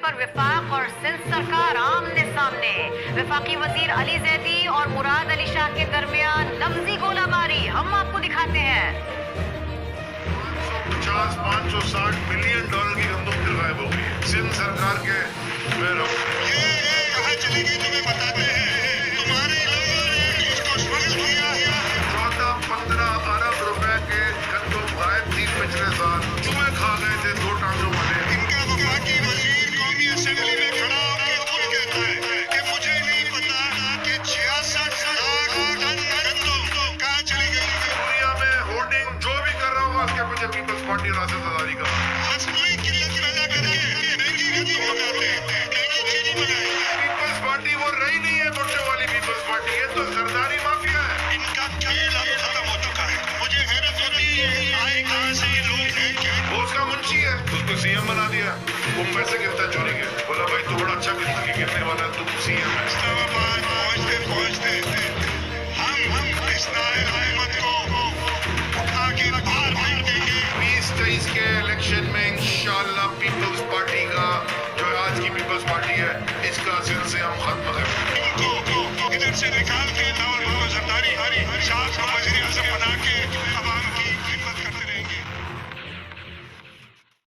पर विफाक और सिंध सरकार आमने सामने। विफाकी वजीर अली जैदी और मुराद अली शाह के दरमियान लफ्जी गोलाबारी। हम आपको दिखाते हैं। 560 मिलियन डॉलर की गंदम फिर गायब हो गई सिंध सरकार के। ये कहाँ चली गई तुम्हें बताते हैं। तुम्हारे लोगों ने इसको स्मगल किया है। 14-15 अरब रुपए के गंदम गायब थी पिछले साल। चूहे खा गए थे 2 टांगों वाले। इनका वफाकी वजीर कौमी असेंबली में खड़ा होकर खुद कहता है कि मुझे नहीं पता कि 66 लाख टन गंदम कहाँ चली गई। दुनिया में होर्डिंग जो भी कर रहा होगा उसके पीछे पीपल्स पार्टी राजदारी का मसनूई किल्लत पैदा करके महंगी गंदम बनाते हैं, महंगी चीनी बनाए। पीपल्स पार्टी वो रही नहीं है भुट्टो वाली पीपल्स पार्टी है तो सरदारी माफिया है। इनका खेल अब खत्म हो चुका है। मुझे हैरत होती है आए कहाँ से ये लोग हैं क्या। वो उसका मुंशी है उसको सीएम बना दिया। वो पैसे गिरता चोरी के बोला भाई तू बड़ा अच्छा गिरने वाला तू सीएम है। इस्लामाबाद पहुंचते पहुंचते हम इस नायर अहमद को आगे बाहर मार देंगे। 2023 के इलेक्शन में इंशाल्लाह पीपल्स पार्टी का जो आज की पीपल्स पार्टी है इसका सिलसिला हम खत्म करेंगे। इनको इधर से निकाल के नवल मोहम्मद जरदारी साहब को वज़ीर आज़म बना के